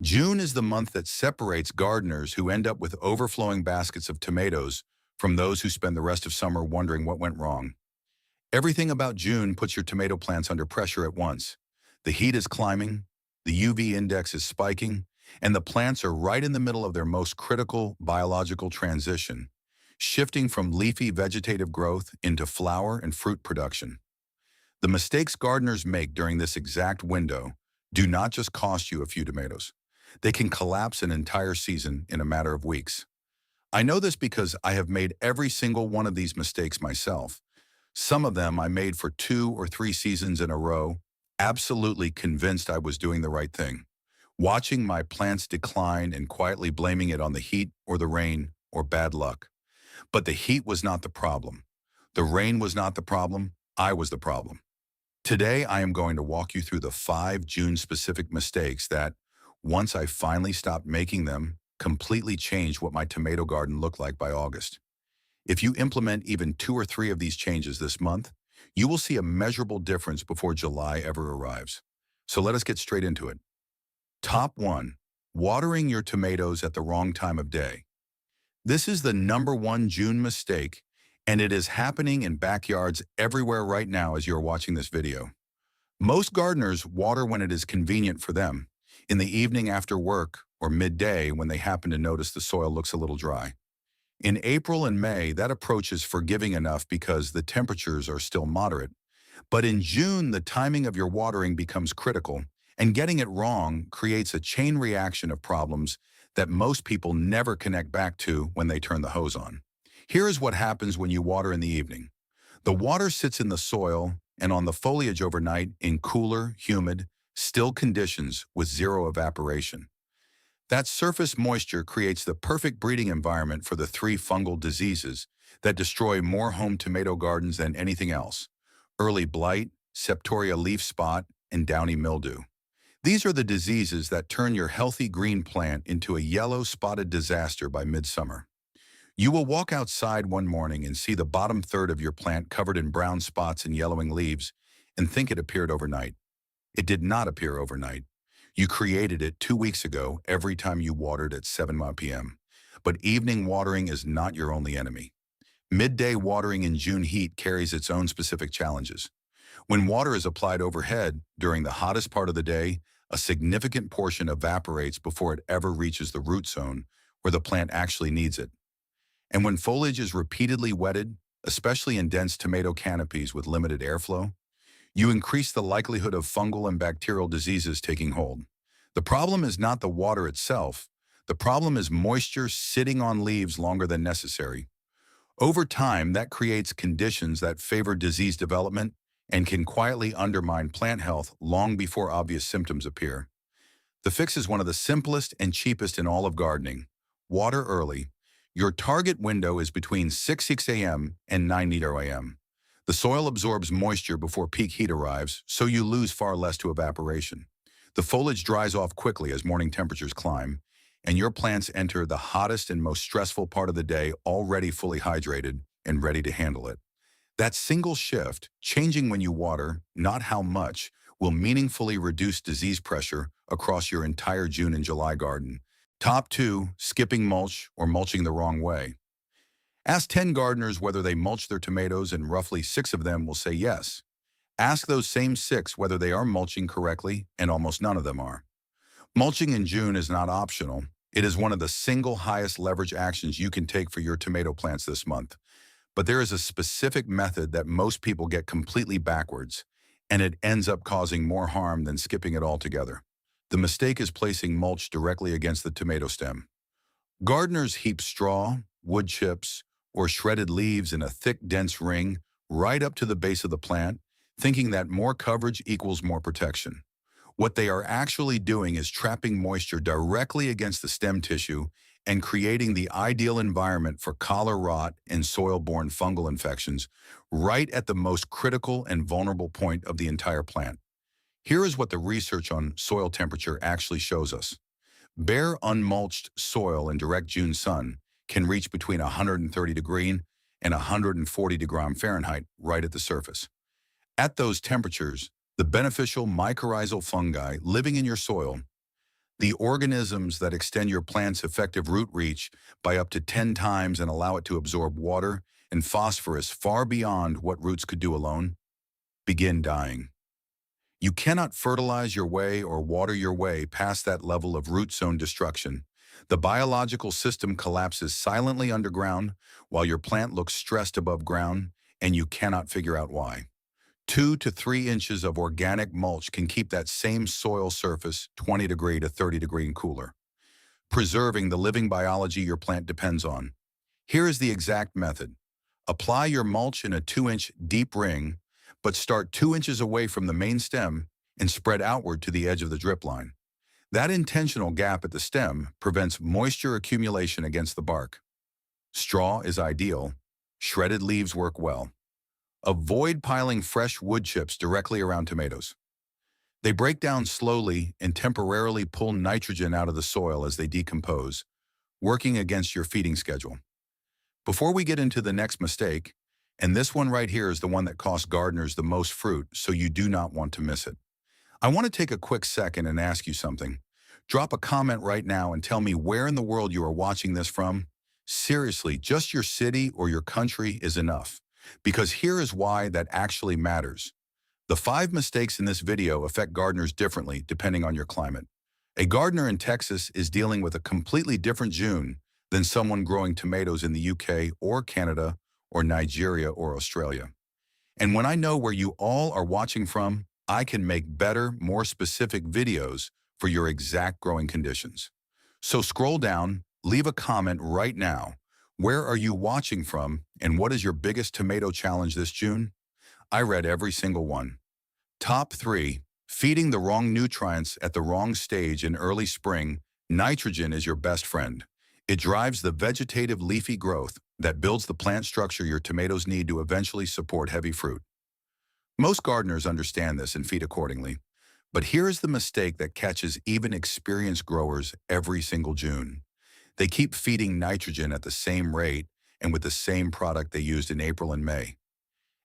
June is the month that separates gardeners who end up with overflowing baskets of tomatoes from those who spend the rest of summer wondering what went wrong. Everything about June puts your tomato plants under pressure at once. The heat is climbing, the UV index is spiking, and the plants are right in the middle of their most critical biological transition, shifting from leafy vegetative growth into flower and fruit production. The mistakes gardeners make during this exact window do not just cost you a few tomatoes. They can collapse an entire season in a matter of weeks. I know this because I have made every single one of these mistakes myself. Some of them I made for 2 or 3 seasons in a row, absolutely convinced I was doing the right thing. Watching my plants decline and quietly blaming it on the heat or the rain or bad luck. But the heat was not the problem. The rain was not the problem. I was the problem. Today, I am going to walk you through the 5 June-specific mistakes that, once I finally stopped making them, completely changed what my tomato garden looked like by August. If you implement even 2 or 3 of these changes this month, you will see a measurable difference before July ever arrives. So let us get straight into it. Top 1. Watering your tomatoes at the wrong time of day. This is the #1 June mistake, and it is happening in backyards everywhere right now as you're watching this video. Most gardeners water when it is convenient for them, in the evening after work or midday when they happen to notice the soil looks a little dry. In April and May, that approach is forgiving enough because the temperatures are still moderate. But in June, the timing of your watering becomes critical, and getting it wrong creates a chain reaction of problems that most people never connect back to when they turn the hose on. Here is what happens when you water in the evening. The water sits in the soil and on the foliage overnight in cooler, humid, still conditions with zero evaporation. That surface moisture creates the perfect breeding environment for the 3 fungal diseases that destroy more home tomato gardens than anything else: early blight, septoria leaf spot, and downy mildew. These are the diseases that turn your healthy green plant into a yellow spotted disaster by midsummer. You will walk outside one morning and see the bottom third of your plant covered in brown spots and yellowing leaves and think it appeared overnight. It did not appear overnight. You created it 2 weeks ago every time you watered at 7 p.m. But evening watering is not your only enemy. Midday watering in June heat carries its own specific challenges. When water is applied overhead during the hottest part of the day, a significant portion evaporates before it ever reaches the root zone where the plant actually needs it. And when foliage is repeatedly wetted, especially in dense tomato canopies with limited airflow, you increase the likelihood of fungal and bacterial diseases taking hold. The problem is not the water itself. The problem is moisture sitting on leaves longer than necessary. Over time, that creates conditions that favor disease development and can quietly undermine plant health long before obvious symptoms appear. The fix is one of the simplest and cheapest in all of gardening. Water early. Your target window is between 6 a.m. and 9 a.m. The soil absorbs moisture before peak heat arrives, so you lose far less to evaporation. The foliage dries off quickly as morning temperatures climb, and your plants enter the hottest and most stressful part of the day already fully hydrated and ready to handle it. That single shift, changing when you water, not how much, will meaningfully reduce disease pressure across your entire June and July garden. Top 2, skipping mulch or mulching the wrong way. Ask 10 gardeners whether they mulch their tomatoes and roughly 6 of them will say yes. Ask those same 6 whether they are mulching correctly and almost none of them are. Mulching in June is not optional. It is one of the single highest leverage actions you can take for your tomato plants this month. But there is a specific method that most people get completely backwards, and it ends up causing more harm than skipping it altogether. The mistake is placing mulch directly against the tomato stem. Gardeners heap straw, wood chips, or shredded leaves in a thick, dense ring right up to the base of the plant, thinking that more coverage equals more protection. What they are actually doing is trapping moisture directly against the stem tissue and creating the ideal environment for collar rot and soil-borne fungal infections right at the most critical and vulnerable point of the entire plant. Here is what the research on soil temperature actually shows us. Bare, unmulched soil in direct June sun can reach between 130 degree and 140 degree Fahrenheit right at the surface. At those temperatures, the beneficial mycorrhizal fungi living in your soil, The organisms that extend your plant's effective root reach by up to 10 times and allow it to absorb water and phosphorus far beyond what roots could do alone begin dying. You cannot fertilize your way or water your way past that level of root zone destruction. The biological system collapses silently underground while your plant looks stressed above ground, and you cannot figure out why. 2 to 3 inches of organic mulch can keep that same soil surface 20 to 30 and cooler, preserving the living biology your plant depends on. Here is the exact method. Apply your mulch in a 2-inch deep ring, but start 2 inches away from the main stem and spread outward to the edge of the drip line. That intentional gap at the stem prevents moisture accumulation against the bark. Straw is ideal. Shredded leaves work well. Avoid piling fresh wood chips directly around tomatoes. They break down slowly and temporarily pull nitrogen out of the soil as they decompose, working against your feeding schedule. Before we get into the next mistake, and this one right here is the one that costs gardeners the most fruit, so you do not want to miss it. I want to take a quick second and ask you something. Drop a comment right now and tell me where in the world you are watching this from. Seriously, just your city or your country is enough, because here is why that actually matters. The 5 mistakes in this video affect gardeners differently depending on your climate. A gardener in Texas is dealing with a completely different June than someone growing tomatoes in the UK or Canada or Nigeria or Australia. And when I know where you all are watching from, I can make better, more specific videos for your exact growing conditions. So scroll down, leave a comment right now. Where are you watching from, and what is your biggest tomato challenge this June? I read every single one. Top 3. Feeding the wrong nutrients at the wrong stage in early spring. Nitrogen is your best friend. It drives the vegetative leafy growth that builds the plant structure your tomatoes need to eventually support heavy fruit. Most gardeners understand this and feed accordingly. But here is the mistake that catches even experienced growers every single June. They keep feeding nitrogen at the same rate and with the same product they used in April and May.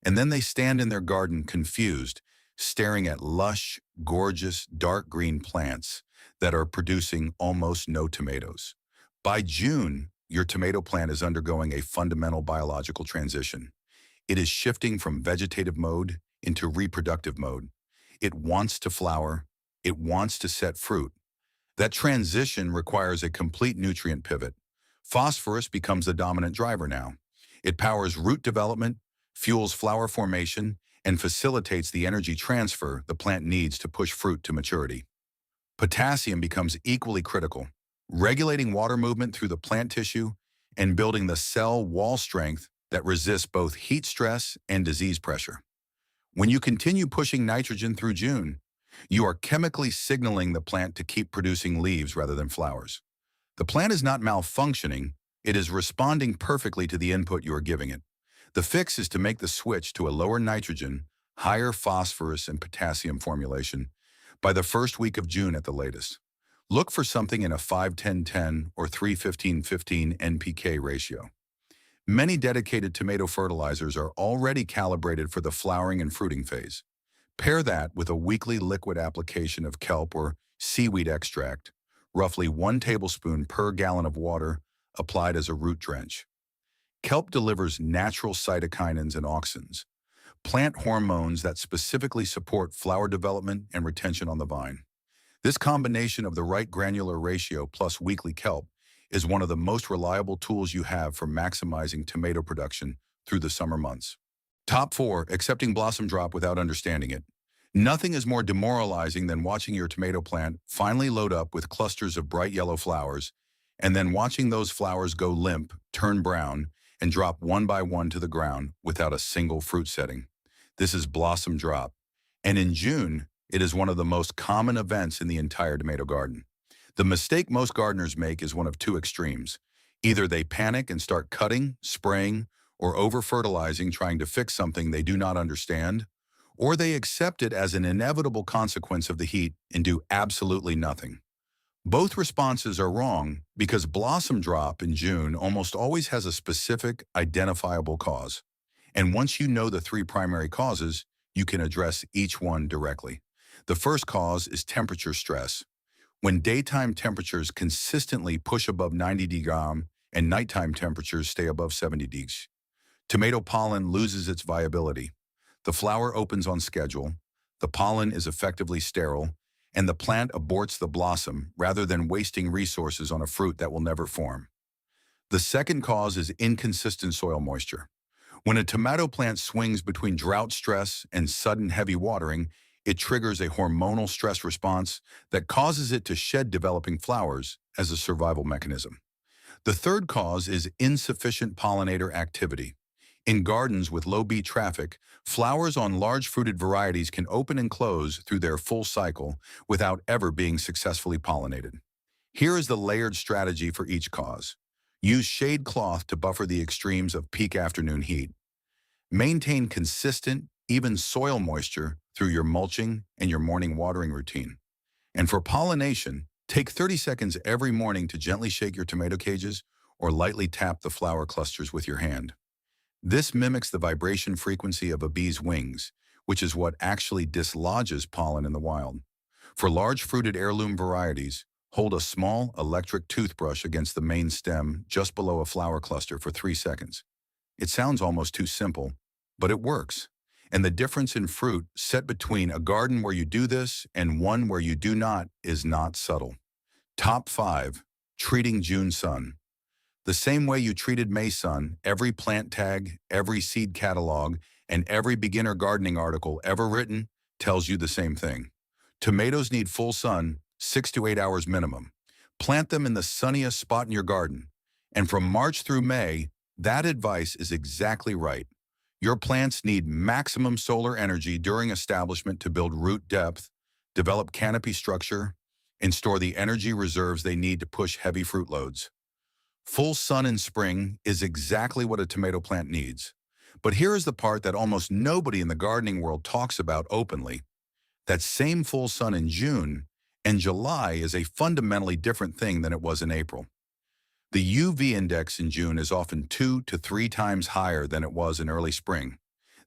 And then they stand in their garden confused, staring at lush, gorgeous, dark green plants that are producing almost no tomatoes. By June, your tomato plant is undergoing a fundamental biological transition. It is shifting from vegetative mode into reproductive mode. It wants to flower. It wants to set fruit. That transition requires a complete nutrient pivot. Phosphorus becomes the dominant driver now. It powers root development, fuels flower formation, and facilitates the energy transfer the plant needs to push fruit to maturity. Potassium becomes equally critical, regulating water movement through the plant tissue and building the cell wall strength that resists both heat stress and disease pressure. When you continue pushing nitrogen through June, you are chemically signaling the plant to keep producing leaves rather than flowers. The plant is not malfunctioning, it is responding perfectly to the input you are giving it. The fix is to make the switch to a lower nitrogen, higher phosphorus and potassium formulation by the first week of June at the latest. Look for something in a 5-10-10 or 3-15-15 NPK ratio. Many dedicated tomato fertilizers are already calibrated for the flowering and fruiting phase. Pair that with a weekly liquid application of kelp or seaweed extract, roughly 1 tablespoon per gallon of water applied as a root drench. Kelp delivers natural cytokinins and auxins, plant hormones that specifically support flower development and retention on the vine. This combination of the right granular ratio plus weekly kelp is one of the most reliable tools you have for maximizing tomato production through the summer months. Top 4. Accepting blossom drop without understanding it. Nothing is more demoralizing than watching your tomato plant finally load up with clusters of bright yellow flowers, and then watching those flowers go limp, turn brown, and drop one by one to the ground without a single fruit setting. This is blossom drop. And in June, it is one of the most common events in the entire tomato garden. The mistake most gardeners make is one of 2 extremes. Either they panic and start cutting, spraying, or over-fertilizing trying to fix something they do not understand, or they accept it as an inevitable consequence of the heat and do absolutely nothing. Both responses are wrong because blossom drop in June almost always has a specific, identifiable cause. And once you know the 3 primary causes, you can address each one directly. The first cause is temperature stress. When daytime temperatures consistently push above 90 degrees and nighttime temperatures stay above 70 degrees, tomato pollen loses its viability. The flower opens on schedule, the pollen is effectively sterile, and the plant aborts the blossom rather than wasting resources on a fruit that will never form. The second cause is inconsistent soil moisture. When a tomato plant swings between drought stress and sudden heavy watering, it triggers a hormonal stress response that causes it to shed developing flowers as a survival mechanism. The third cause is insufficient pollinator activity. In gardens with low bee traffic, flowers on large fruited varieties can open and close through their full cycle without ever being successfully pollinated. Here is the layered strategy for each cause. Use shade cloth to buffer the extremes of peak afternoon heat. Maintain consistent, even soil moisture through your mulching and your morning watering routine. And for pollination, take 30 seconds every morning to gently shake your tomato cages or lightly tap the flower clusters with your hand. This mimics the vibration frequency of a bee's wings, which is what actually dislodges pollen in the wild. For large fruited heirloom varieties, hold a small electric toothbrush against the main stem just below a flower cluster for 3 seconds. It sounds almost too simple, but it works. And the difference in fruit set between a garden where you do this and one where you do not is not subtle. Top 5. Treating June sun. The same way you treated May sun, every plant tag, every seed catalog, and every beginner gardening article ever written tells you the same thing. Tomatoes need full sun, 6 to 8 hours minimum. Plant them in the sunniest spot in your garden. And from March through May, that advice is exactly right. Your plants need maximum solar energy during establishment to build root depth, develop canopy structure, and store the energy reserves they need to push heavy fruit loads. Full sun in spring is exactly what a tomato plant needs. But here is the part that almost nobody in the gardening world talks about openly. That same full sun in June and July is a fundamentally different thing than it was in April. The UV index in June is often 2 to 3 times higher than it was in early spring.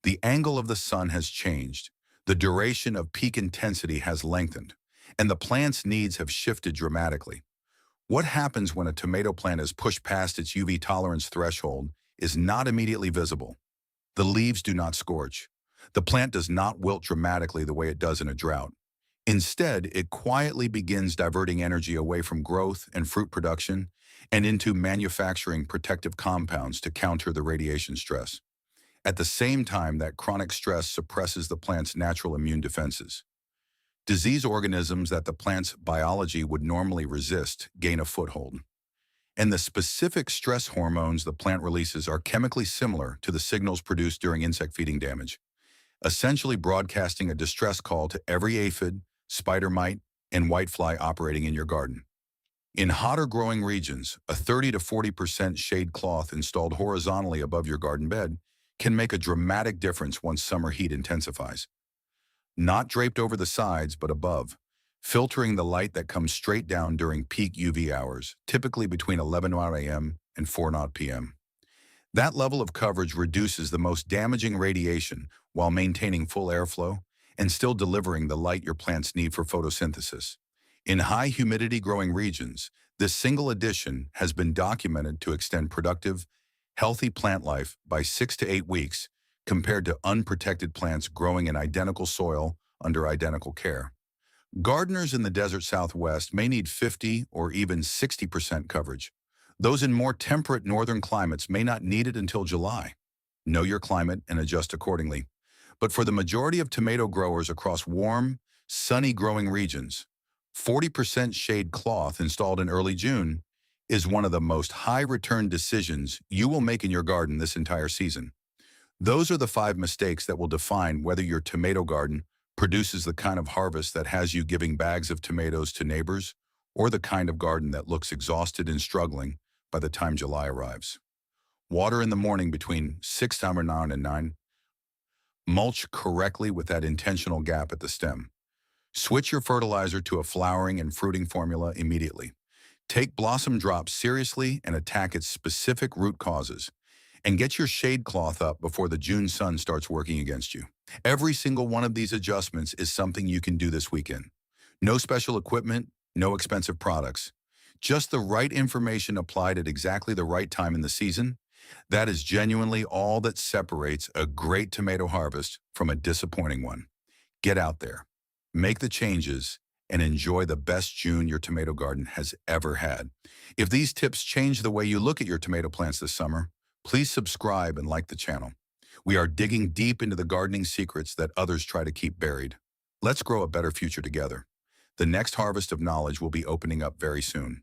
The angle of the sun has changed, the duration of peak intensity has lengthened, and the plant's needs have shifted dramatically. What happens when a tomato plant is pushed past its UV tolerance threshold is not immediately visible. The leaves do not scorch. The plant does not wilt dramatically the way it does in a drought. Instead, it quietly begins diverting energy away from growth and fruit production and into manufacturing protective compounds to counter the radiation stress. At the same time, that chronic stress suppresses the plant's natural immune defenses. Disease organisms that the plant's biology would normally resist gain a foothold. And the specific stress hormones the plant releases are chemically similar to the signals produced during insect feeding damage, essentially broadcasting a distress call to every aphid, spider mite, and whitefly operating in your garden. In hotter growing regions, a 30 to 40% shade cloth installed horizontally above your garden bed can make a dramatic difference once summer heat intensifies. Not draped over the sides, but above, filtering the light that comes straight down during peak UV hours, typically between 11 a.m. and 4 p.m. That level of coverage reduces the most damaging radiation while maintaining full airflow and still delivering the light your plants need for photosynthesis. In high humidity growing regions, this single addition has been documented to extend productive, healthy plant life by 6 to 8 weeks compared to unprotected plants growing in identical soil under identical care. Gardeners in the desert Southwest may need 50 or even 60% coverage. Those in more temperate northern climates may not need it until July. Know your climate and adjust accordingly. But for the majority of tomato growers across warm, sunny growing regions, 40% shade cloth installed in early June is one of the most high-return decisions you will make in your garden this entire season. Those are the 5 mistakes that will define whether your tomato garden produces the kind of harvest that has you giving bags of tomatoes to neighbors, or the kind of garden that looks exhausted and struggling by the time July arrives. Water in the morning between 6 and 9. Mulch correctly with that intentional gap at the stem. Switch your fertilizer to a flowering and fruiting formula immediately. Take blossom drops seriously and attack its specific root causes. And get your shade cloth up before the June sun starts working against you. Every single one of these adjustments is something you can do this weekend. No special equipment, No expensive products. Just the right information applied at exactly the right time in the season. That is genuinely all that separates a great tomato harvest from a disappointing one. Get out there, make the changes, and enjoy the best June your tomato garden has ever had. If these tips change the way you look at your tomato plants this summer, please subscribe and like the channel. We are digging deep into the gardening secrets that others try to keep buried. Let's grow a better future together. The next harvest of knowledge will be opening up very soon.